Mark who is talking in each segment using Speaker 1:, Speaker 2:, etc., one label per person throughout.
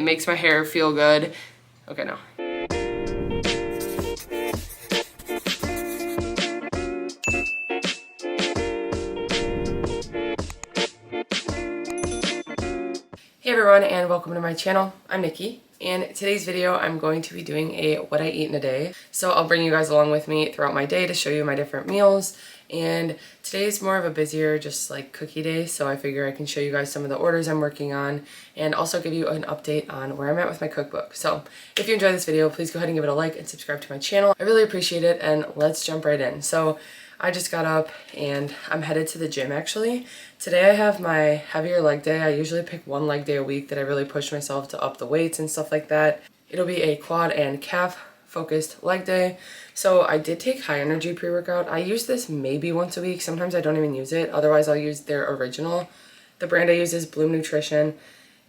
Speaker 1: It makes my hair feel good. Okay, no. Hey everyone, and welcome to my channel. I'm Nikki. In today's video, I'm going to be doing a what I eat in a day. So I'll bring you guys along with me throughout my day to show you my different meals. And today's more of a busier, just like cookie day. So I figure I can show you guys some of the orders I'm working on and also give you an update on where I'm at with my cookbook. So if you enjoyed this video, please go ahead and give it a like and subscribe to my channel. I really appreciate it, and let's jump right in. So I just got up and I'm headed to the gym actually. Today I have my heavier leg day. I usually pick one leg day a week that I really push myself to up the weights and stuff like that. It'll be a quad and calf focused leg day. So I did take high energy pre-workout. I use this maybe once a week. Sometimes I don't even use it. Otherwise I'll use their original. The brand I use is Bloom Nutrition.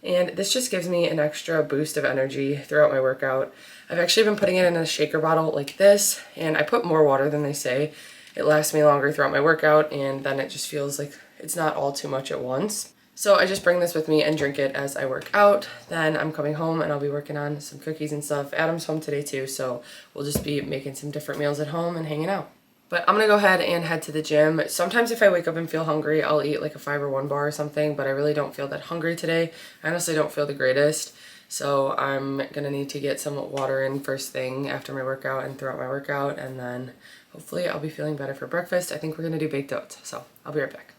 Speaker 1: And this just gives me an extra boost of energy throughout my workout. I've actually been putting it in a shaker bottle like this, and I put more water than they say. It lasts me longer throughout my workout, and then it just feels like it's not all too much at once. So I just bring this with me and drink it as I work out. Then I'm coming home and I'll be working on some cookies and stuff. Adam's home today too, so we'll just be making some different meals at home and hanging out. But I'm gonna go ahead and head to the gym. Sometimes if I wake up and feel hungry, I'll eat like a Fiber One bar or something, but I really don't feel that hungry today. I honestly don't feel the greatest. So I'm gonna need to get some water in first thing after my workout and throughout my workout, and then hopefully I'll be feeling better for breakfast. I think we're gonna do baked oats, so I'll be right back.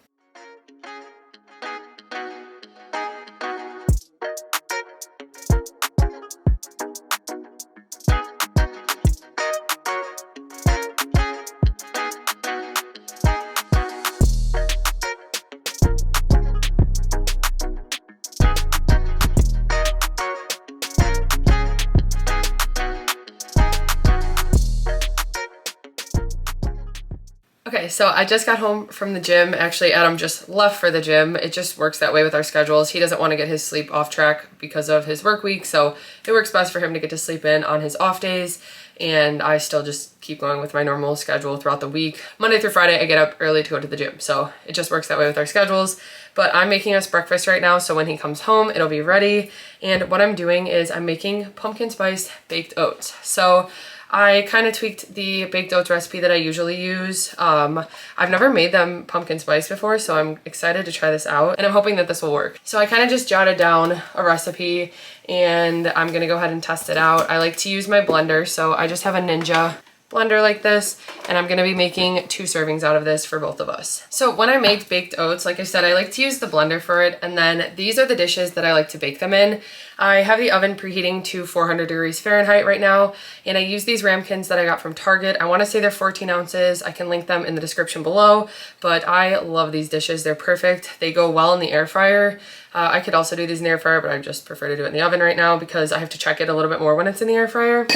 Speaker 1: Okay, so I just got home from the gym. Actually, Adam just left for the gym. It just works that way with our schedules. He doesn't want to get his sleep off track because of his work week, so it works best for him to get to sleep in on his off days, and I still just keep going with my normal schedule throughout the week. Monday through Friday, I get up early to go to the gym, so it just works that way with our schedules. But I'm making us breakfast right now, so when he comes home, it'll be ready. And what I'm doing is I'm making pumpkin spice baked oats. So I kind of tweaked the baked oats recipe that I usually use. I've never made them pumpkin spice before, so I'm excited to try this out, and I'm hoping that this will work. So I kind of just jotted down a recipe, and I'm gonna go ahead and test it out. I like to use my blender, so I just have a Ninja blender like this, and I'm gonna be making 2 servings out of this for both of us. So when I make baked oats, like I said, I like to use the blender for it, and then these are the dishes that I like to bake them in. I have the oven preheating to 400 degrees Fahrenheit right now, and I use these ramekins that I got from Target. I wanna say they're 14 ounces. I can link them in the description below, but I love these dishes. They're perfect. They go well in the air fryer. I could also do these in the air fryer, but I just prefer to do it in the oven right now because I have to check it a little bit more when it's in the air fryer.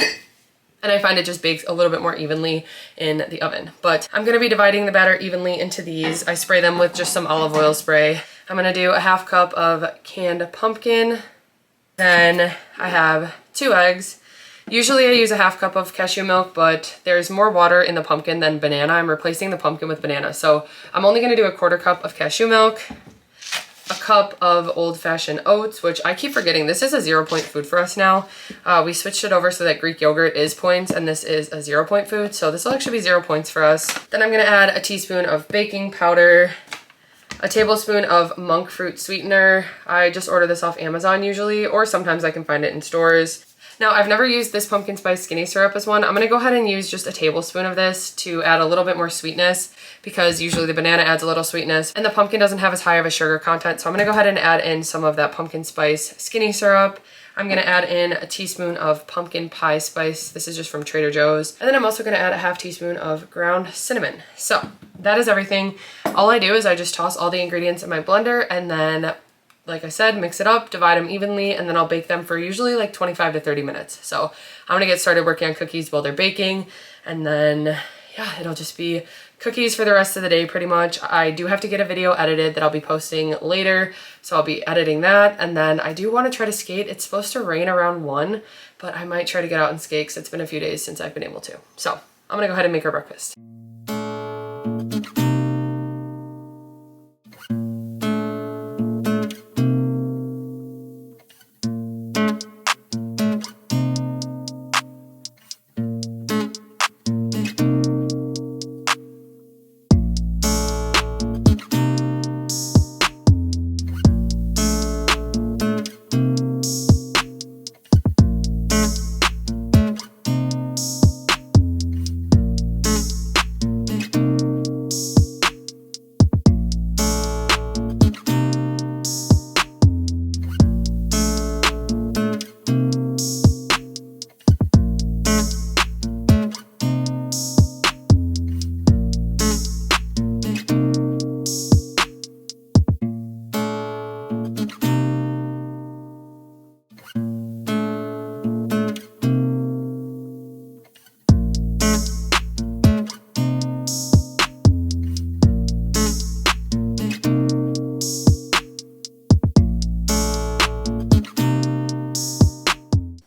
Speaker 1: And I find it just bakes a little bit more evenly in the oven. But I'm gonna be dividing the batter evenly into these. I spray them with just some olive oil spray. I'm gonna do a half cup of canned pumpkin. Then I have 2 eggs. Usually I use a half cup of cashew milk, but there's more water in the pumpkin than banana. I'm replacing the pumpkin with banana. So I'm only gonna do a 1/4 cup of cashew milk, a cup of old-fashioned oats, which I keep forgetting. This is a 0-point food for us now. We switched it over so that Greek yogurt is points, and this is a 0-point food, so this will actually be 0 points for us. Then I'm gonna add a teaspoon of baking powder, a tablespoon of monk fruit sweetener. I just order this off Amazon usually, or sometimes I can find it in stores. Now, I've never used this pumpkin spice skinny syrup as one. I'm gonna go ahead and use just a tablespoon of this to add a little bit more sweetness, because usually the banana adds a little sweetness and the pumpkin doesn't have as high of a sugar content. So I'm gonna go ahead and add in some of that pumpkin spice skinny syrup. I'm gonna add in a teaspoon of pumpkin pie spice. This is just from Trader Joe's. And then I'm also gonna add a half teaspoon of ground cinnamon. So that is everything. All I do is I just toss all the ingredients in my blender, and then, like I said, mix it up, divide them evenly, and then I'll bake them for usually like 25 to 30 minutes. So I'm gonna get started working on cookies while they're baking, and then yeah, it'll just be cookies for the rest of the day pretty much. I do have to get a video edited that I'll be posting later, so I'll be editing that. And then I do want to try to skate. It's supposed to rain around 1, but I might try to get out and skate because it's been a few days since I've been able to. So I'm gonna go ahead and make our breakfast.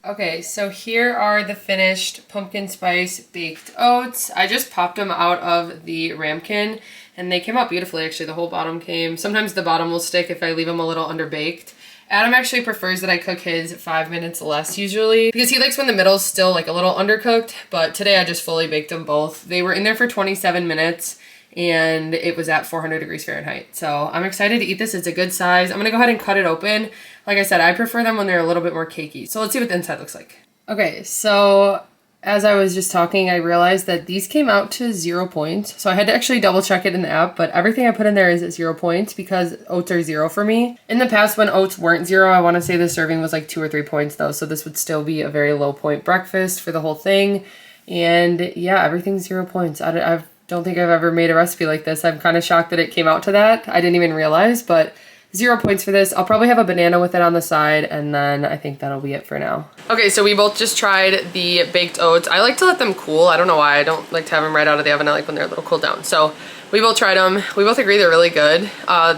Speaker 1: Okay, so here are the finished pumpkin spice baked oats. I just popped them out of the ramekin and they came out beautifully actually. The whole bottom came. Sometimes the bottom will stick if I leave them a little underbaked. Adam actually prefers that I cook his 5 minutes less usually because he likes when the middle's still like a little undercooked, but today I just fully baked them both. They were in there for 27 minutes and it was at 400 degrees Fahrenheit. So I'm excited to eat this. It's a good size. I'm gonna go ahead and cut it open. Like I said, I prefer them when they're a little bit more cakey. So let's see what the inside looks like. Okay, so as I was just talking, I realized that these came out to 0 points. So I had to actually double check it in the app, but everything I put in there is at 0 points because oats are 0 for me. In the past when oats weren't 0, I wanna say the serving was like 2 or 3 points though. So this would still be a very low point breakfast for the whole thing. And yeah, everything's 0 points. I don't think I've ever made a recipe like this. I'm kind of shocked that it came out to that. I didn't even realize, but 0 points for this. I'll probably have a banana with it on the side, and then I think that'll be it for now. Okay, so we both just tried the baked oats. I like to let them cool. I don't know why. I don't like to have them right out of the oven. I like when they're a little cooled down. So we both tried them. We both agree they're really good.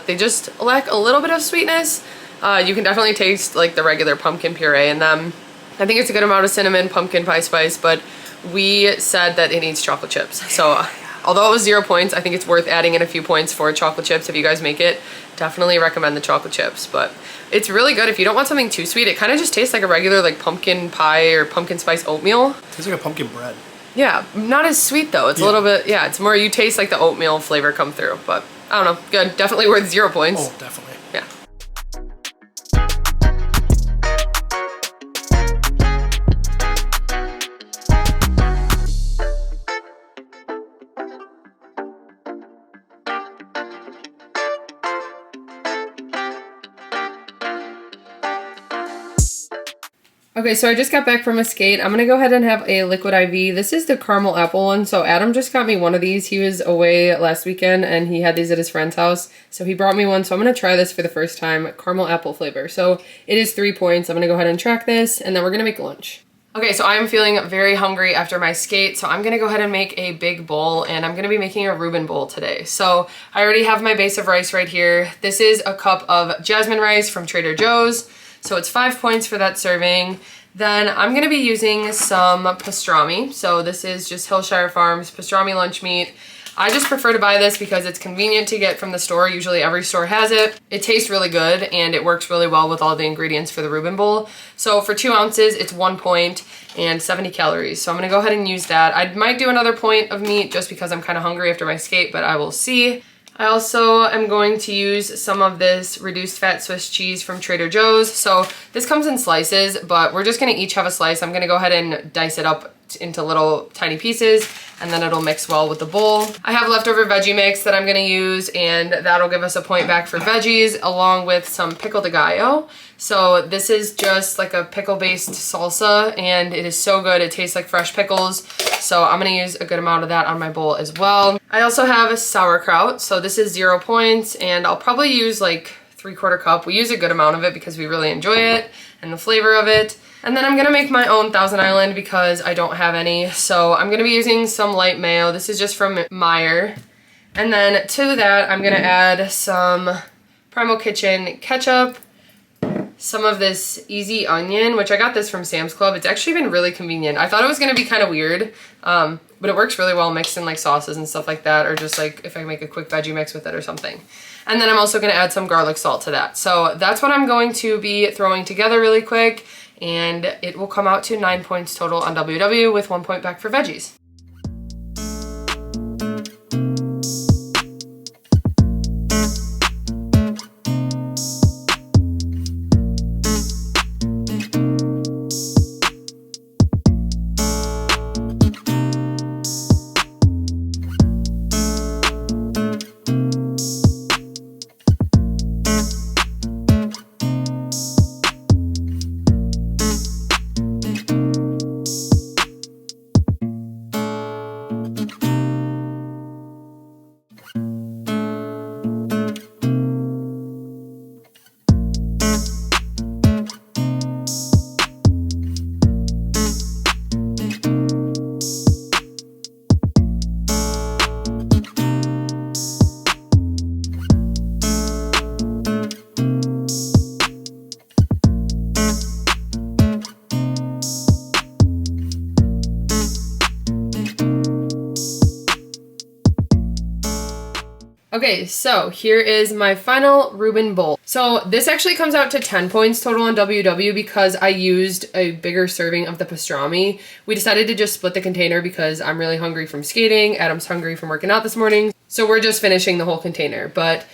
Speaker 1: They just lack a little bit of sweetness. You can definitely taste like the regular pumpkin puree in them. I think it's a good amount of cinnamon, pumpkin pie spice, but we said that it needs chocolate chips. So although it was 0 points, I think it's worth adding in a few points for chocolate chips if you guys make it. Definitely recommend the chocolate chips, but it's really good if you don't want something too sweet. It kind of just tastes like a regular like pumpkin pie or pumpkin spice oatmeal.
Speaker 2: Tastes like a pumpkin bread.
Speaker 1: Yeah, not as sweet though. It's a little bit, yeah, it's more, you taste like the oatmeal flavor come through, but I don't know, good. Definitely worth 0 points.
Speaker 2: Oh, definitely.
Speaker 1: Yeah. Okay, so I just got back from a skate. I'm gonna go ahead and have a liquid IV. This is the caramel apple one. So Adam just got me one of these. He was away last weekend and he had these at his friend's house. So he brought me one. So I'm gonna try this for the first time, caramel apple flavor. So it is 3 points. I'm gonna go ahead and track this and then we're gonna make lunch. Okay, so I'm feeling very hungry after my skate, so I'm gonna go ahead and make a big bowl, and I'm gonna be making a Reuben bowl today. So I already have my base of rice right here. This is a cup of jasmine rice from Trader Joe's, so it's 5 points for that serving. Then I'm gonna be using some pastrami. So this is just Hillshire Farms pastrami lunch meat. I just prefer to buy this because it's convenient to get from the store. Usually every store has it. It tastes really good and it works really well with all the ingredients for the Reuben bowl. So for 2 ounces, it's 1 point and 70 calories. So I'm gonna go ahead and use that. I might do another point of meat just because I'm kind of hungry after my skate, but I will see. I also am going to use some of this reduced fat Swiss cheese from Trader Joe's. So this comes in slices, but we're just gonna each have a slice. I'm gonna go ahead and dice it up into little tiny pieces and then it'll mix well with the bowl. I have leftover veggie mix that I'm gonna use and that'll give us a point back for veggies along with some pickle de gallo. So this is just like a pickle-based salsa and it is so good. It tastes like fresh pickles. So I'm gonna use a good amount of that on my bowl as well. I also have a sauerkraut. So this is 0 points and I'll probably use like 3/4 cup. We use a good amount of it because we really enjoy it and the flavor of it. And then I'm gonna make my own Thousand Island because I don't have any. So I'm gonna be using some light mayo. This is just from Meijer. And then to that, I'm gonna add some Primal Kitchen ketchup, some of this Easy Onion, which I got this from Sam's Club. It's actually been really convenient. I thought it was gonna be kind of weird, but it works really well mixed in like sauces and stuff like that, or just like if I make a quick veggie mix with it or something. And then I'm also gonna add some garlic salt to that. So that's what I'm going to be throwing together really quick, and it will come out to 9 points total on WW with 1 point back for veggies. Okay, so here is my final Reuben bowl. So this actually comes out to 10 points total on WW because I used a bigger serving of the pastrami. We decided to just split the container because I'm really hungry from skating. Adam's hungry from working out this morning. So we're just finishing the whole container. But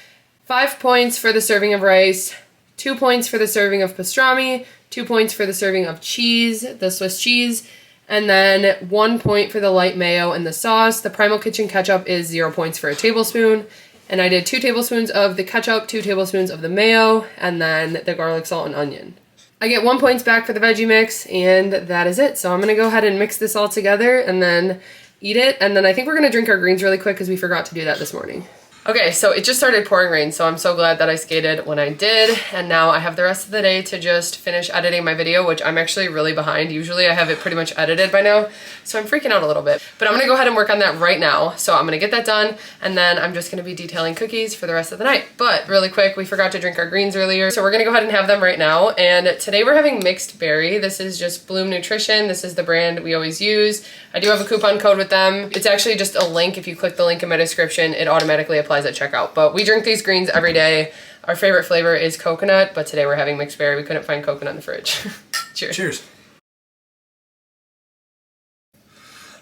Speaker 1: 5 points for the serving of rice, 2 points for the serving of pastrami, 2 points for the serving of cheese, the Swiss cheese, and then 1 point for the light mayo and the sauce. The Primal Kitchen ketchup is 0 points for a tablespoon. And I did 2 tablespoons of the ketchup, 2 tablespoons of the mayo, and then the garlic, salt, and onion. I get 1 point back for the veggie mix, and that is it. So I'm gonna go ahead and mix this all together and then eat it. And then I think we're gonna drink our greens really quick because we forgot to do that this morning. Okay, so it just started pouring rain, so I'm so glad that I skated when I did, and now I have the rest of the day to just finish editing my video, which I'm actually really behind. Usually I have it pretty much edited by now, so I'm freaking out a little bit. But I'm gonna go ahead and work on that right now, so I'm gonna get that done, and then I'm just gonna be detailing cookies for the rest of the night. But really quick, we forgot to drink our greens earlier, so we're gonna go ahead and have them right now, and today we're having mixed berry. This is just Bloom Nutrition. This is the brand we always use. I do have a coupon code with them. It's actually just a link. If you click the link in my description, it automatically applies at checkout. But we drink these greens every day. Our favorite flavor is coconut, but today we're having mixed berry. We couldn't find coconut in the fridge. Cheers.
Speaker 2: Cheers.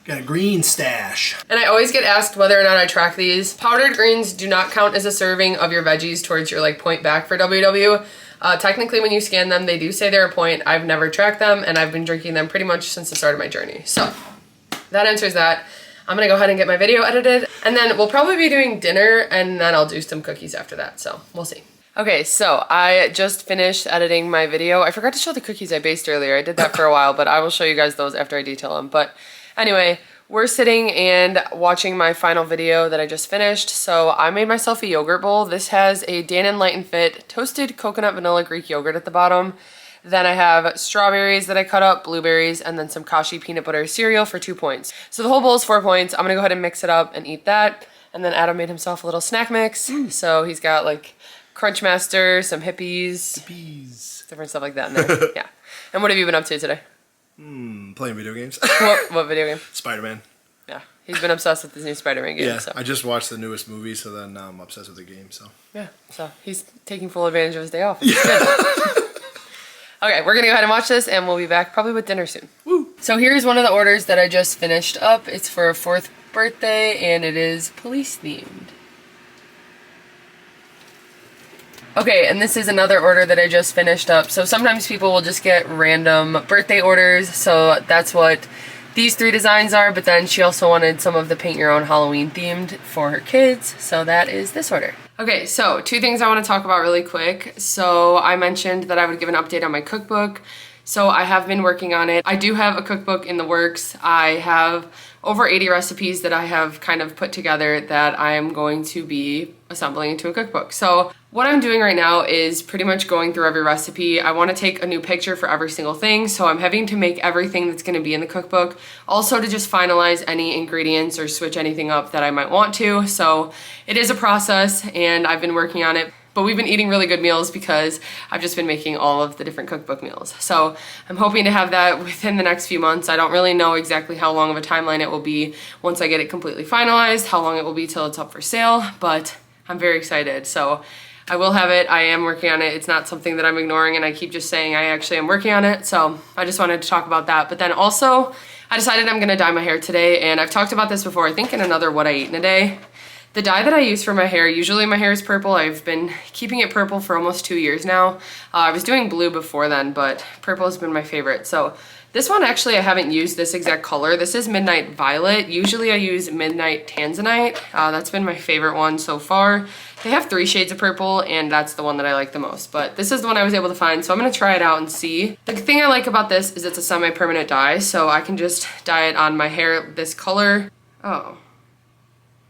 Speaker 2: Got a green stash.
Speaker 1: And I always get asked whether or not I track these. Powdered greens do not count as a serving of your veggies towards your point back for WW. Technically, when you scan them, they do say they're a point. I've never tracked them, and I've been drinking them pretty much since the start of my journey. So that answers that. I'm gonna go ahead and get my video edited, and then we'll probably be doing dinner, and then I'll do some cookies after that, so we'll see. Okay, so I just finished editing my video. I forgot to show the cookies I based earlier. I did that for a while, but I will show you guys those after I detail them. But anyway, we're sitting and watching my final video that I just finished. So I made myself a yogurt bowl. This has a DamnLilt toasted coconut vanilla Greek yogurt at the bottom. Then I have strawberries that I cut up, blueberries, and then some Kashi peanut butter cereal for 2 points. So the whole bowl is 4 points. I'm gonna go ahead and mix it up and eat that. And then Adam made himself a little snack mix. So he's got like Crunchmaster, some hippies, different stuff like that in there. Yeah. And what have you been up to today?
Speaker 2: Playing video games.
Speaker 1: What video game?
Speaker 2: Spider-Man.
Speaker 1: Yeah. He's been obsessed with this new Spider-Man game.
Speaker 2: Yeah,
Speaker 1: so.
Speaker 2: I just watched the newest movie, so then now I'm obsessed with the game, so.
Speaker 1: Yeah, so he's taking full advantage of his day off. Yeah. Okay, we're gonna go ahead and watch this, and we'll be back probably with dinner soon. Woo! So here's one of the orders that I just finished up. It's for a 4th birthday, and it is police themed. Okay, and this is another order that I just finished up. So sometimes people will just get random birthday orders, so that's what these 3 designs are, but then she also wanted some of the paint your own Halloween themed for her kids, so that is this order. Okay, so 2 things I want to talk about really quick. So I mentioned that I would give an update on my cookbook. So I have been working on it. I do have a cookbook in the works. I have over 80 recipes that I have kind of put together that I am going to be assembling into a cookbook. So what I'm doing right now is pretty much going through every recipe. I want to take a new picture for every single thing, so I'm having to make everything that's going to be in the cookbook. Also to just finalize any ingredients or switch anything up that I might want to. So it is a process, and I've been working on it. But we've been eating really good meals because I've just been making all of the different cookbook meals. So I'm hoping to have that within the next few months. I don't really know exactly how long of a timeline it will be once I get it completely finalized, how long it will be till it's up for sale, but I'm very excited. So I will have it. I am working on it. It's not something that I'm ignoring, and I keep just saying I actually am working on it. So I just wanted to talk about that. But then also, I decided I'm gonna dye my hair today, and I've talked about this before, I think in another What I Eat in a Day. The dye that I use for my hair, usually my hair is purple. I've been keeping it purple for almost 2 years now. I was doing blue before then, but purple has been my favorite. So this one, actually, I haven't used this exact color. This is Midnight Violet. Usually I use Midnight Tanzanite. That's been my favorite one so far. They have 3 shades of purple, and that's the one that I like the most. But this is the one I was able to find, so I'm gonna try it out and see. The thing I like about this is it's a semi-permanent dye, so I can just dye it on my hair this color.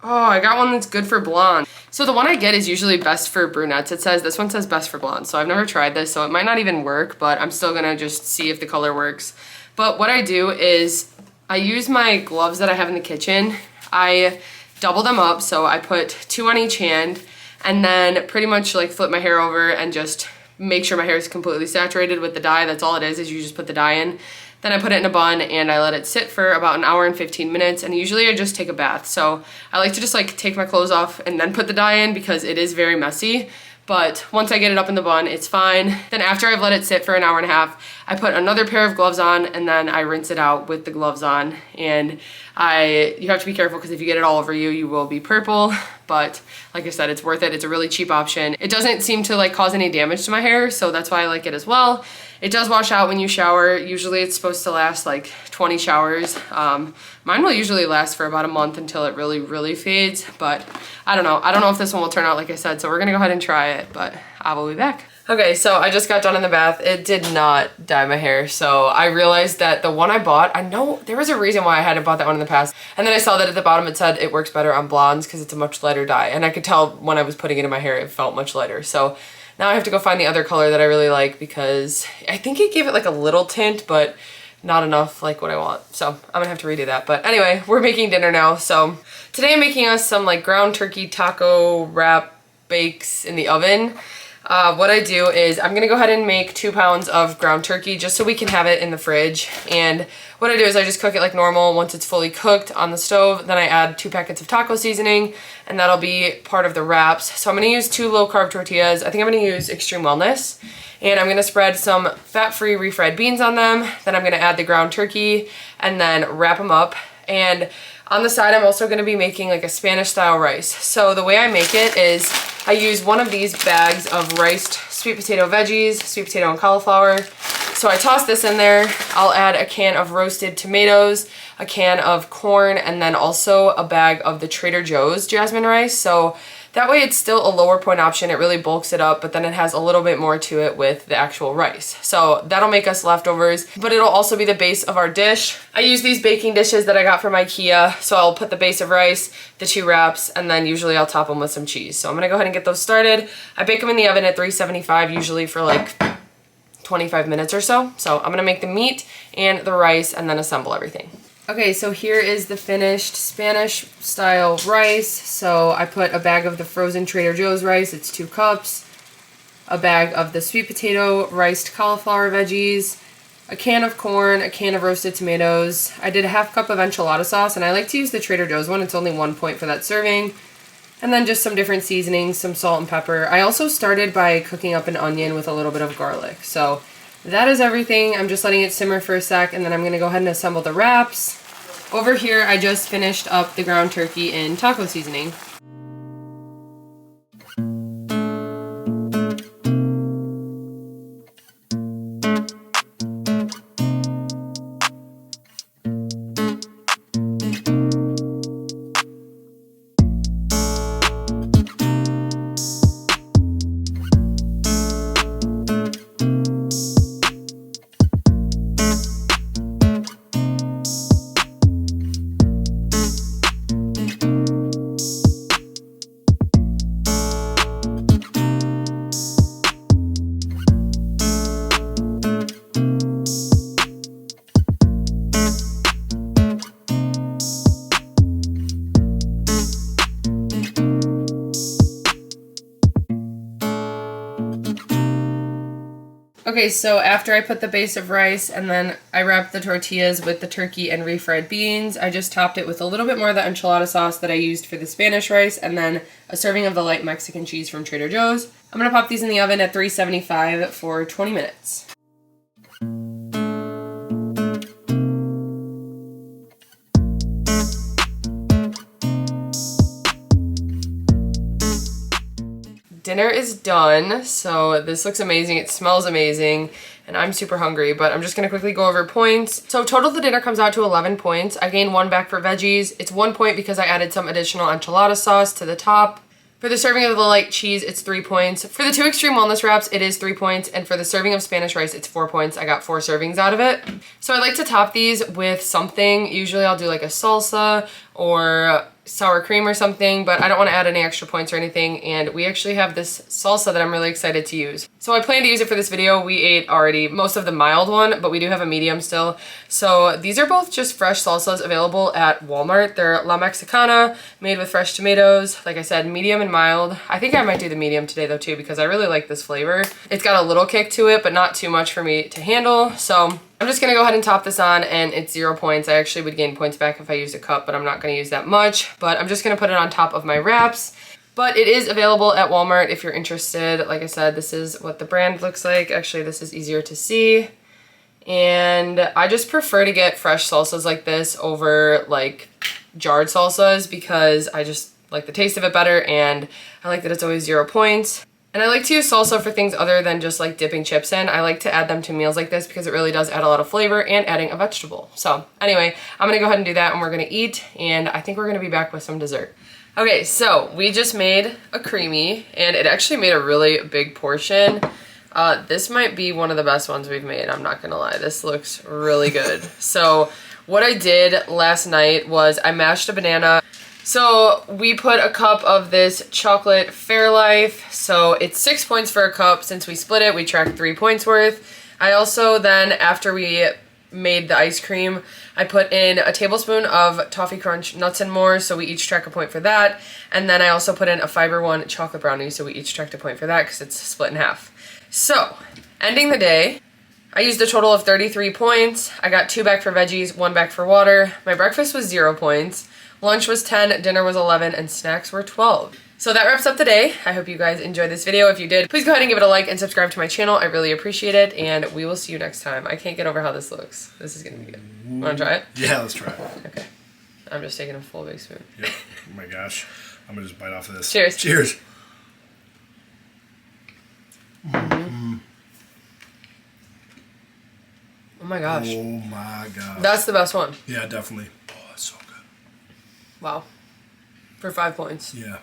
Speaker 1: Oh, I got one that's good for blonde. So the one I get is usually best for brunettes. It says, this one says best for blonde. So I've never tried this, so it might not even work, but I'm still gonna just see if the color works. But what I do is I use my gloves that I have in the kitchen. I double them up, so I put 2 on each hand, and then pretty much like flip my hair over and just make sure my hair is completely saturated with the dye. That's all it is you just put the dye in. Then I put it in a bun and I let it sit for about an hour and 15 minutes, and usually I just take a bath. So I like to just like take my clothes off and then put the dye in because it is very messy. But once I get it up in the bun, it's fine. Then after I've let it sit for an hour and a half, I put another pair of gloves on and then I rinse it out with the gloves on. And you have to be careful because if you get it all over you, you will be purple. But like I said, it's worth it. It's a really cheap option. It doesn't seem to like cause any damage to my hair, so that's why I like it as well. It does wash out when you shower. Usually it's supposed to last like 20 showers. Mine will usually last for about a month until it really fades, but I don't know. I don't know if this one will turn out like I said, so we're gonna go ahead and try it, but I will be back. Okay, so I just got done in the bath. It did not dye my hair, so I realized that the one I bought, I know there was a reason why I hadn't bought that one in the past, and then I saw that at the bottom it said it works better on blondes because it's a much lighter dye, and I could tell when I was putting it in my hair it felt much lighter. So now I have to go find the other color that I really like because I think it gave it like a little tint, but not enough like what I want. So I'm gonna have to redo that. But anyway, we're making dinner now. So today I'm making us some like ground turkey taco wrap bakes in the oven. What I do is I'm gonna go ahead and make 2 pounds of ground turkey just so we can have it in the fridge. And what I do is I just cook it like normal. Once it's fully cooked on the stove, then I add 2 packets of taco seasoning, and that'll be part of the wraps. So I'm gonna use 2 low-carb tortillas. I think I'm gonna use Extreme Wellness. And I'm gonna spread some fat-free refried beans on them. Then I'm gonna add the ground turkey and then wrap them up. And on the side, I'm also gonna be making like a Spanish style rice. So the way I make it is I use one of these bags of riced sweet potato veggies, sweet potato and cauliflower. So I toss this in there. I'll add a can of roasted tomatoes, a can of corn, and then also a bag of the Trader Joe's jasmine rice. So that way it's still a lower point option. It really bulks it up, but then it has a little bit more to it with the actual rice. So that'll make us leftovers, but it'll also be the base of our dish. I use these baking dishes that I got from IKEA. So I'll put the base of rice, the 2 wraps, and then usually I'll top them with some cheese. So I'm gonna go ahead and get those started. I bake them in the oven at 375 usually for like 25 minutes or so. So I'm gonna make the meat and the rice and then assemble everything. Okay, so here is the finished Spanish style rice. So I put a bag of the frozen Trader Joe's rice, it's 2 cups, a bag of the sweet potato riced cauliflower veggies, a can of corn, a can of roasted tomatoes. I did a 1/2 cup of enchilada sauce, and I like to use the Trader Joe's one. It's only 1 point for that serving. And then just some different seasonings, some salt and pepper. I also started by cooking up an onion with a little bit of garlic. So that is everything. I'm just letting it simmer for a sec, and then I'm gonna go ahead and assemble the wraps. Over here, I just finished up the ground turkey in taco seasoning. Okay, so after I put the base of rice and then I wrapped the tortillas with the turkey and refried beans, I just topped it with a little bit more of the enchilada sauce that I used for the Spanish rice and then a serving of the light Mexican cheese from Trader Joe's. I'm gonna pop these in the oven at 375 for 20 minutes. Dinner is done, so this looks amazing, it smells amazing, and I'm super hungry, but I'm just gonna quickly go over points. So total the dinner comes out to 11 points. I gained 1 back for veggies. It's 1 point because I added some additional enchilada sauce to the top. For the serving of the light cheese, it's 3 points. For the 2 extreme wellness wraps, it is 3 points, and for the serving of Spanish rice, it's 4 points. I got 4 servings out of it. So I like to top these with something. Usually I'll do like a salsa or sour cream or something, but I don't want to add any extra points or anything, and we actually have this salsa that I'm really excited to use. So I plan to use it for this video. We ate already most of the mild one, but we do have a medium still. So these are both just fresh salsas available at Walmart. They're La Mexicana, made with fresh tomatoes. Like I said, medium and mild. I think I might do the medium today though too, because I really like this flavor. It's got a little kick to it, but not too much for me to handle. So I'm just gonna go ahead and top this on, and it's 0 points. I actually would gain points back if I used a cup, but I'm not gonna use that much. But I'm just gonna put it on top of my wraps. But it is available at Walmart if you're interested. Like I said, this is what the brand looks like. Actually, this is easier to see. And I just prefer to get fresh salsas like this over like jarred salsas because I just like the taste of it better, and I like that it's always 0 points. And I like to use salsa for things other than just like dipping chips in. I like to add them to meals like this because it really does add a lot of flavor and adding a vegetable. So anyway, I'm gonna go ahead and do that, and we're gonna eat, and I think we're gonna be back with some dessert. Okay, so we just made a creami, and it actually made a really big portion. This might be one of the best ones we've made, I'm not gonna lie. This looks really good. So what I did last night was I mashed a banana. So we put a cup of this chocolate Fairlife. So it's 6 points for a cup. Since we split it, we tracked 3 points worth. I also then, after we made the ice cream, I put in a tablespoon of Toffee Crunch Nuts and More, so we each track a point for that. And then I also put in a Fiber One chocolate brownie, so we each tracked a point for that because it's split in half. So, ending the day, I used a total of 33 points. I got 2 back for veggies, 1 back for water. My breakfast was 0 points. Lunch was 10, dinner was 11, and snacks were 12. So that wraps up the day. I hope you guys enjoyed this video. If you did, please go ahead and give it a like and subscribe to my channel. I really appreciate it, and we will see you next time. I can't get over how this looks. This is gonna be good. Wanna try it?
Speaker 2: Yeah, let's try it.
Speaker 1: Okay. I'm just taking a full big spoon.
Speaker 2: Yep. Oh my gosh. I'm gonna just bite off of this.
Speaker 1: Cheers.
Speaker 2: Cheers.
Speaker 1: Oh my gosh.
Speaker 2: Oh my gosh.
Speaker 1: That's the best one.
Speaker 2: Yeah, definitely. Oh, that's so good.
Speaker 1: Wow. For 5 points.
Speaker 2: Yeah.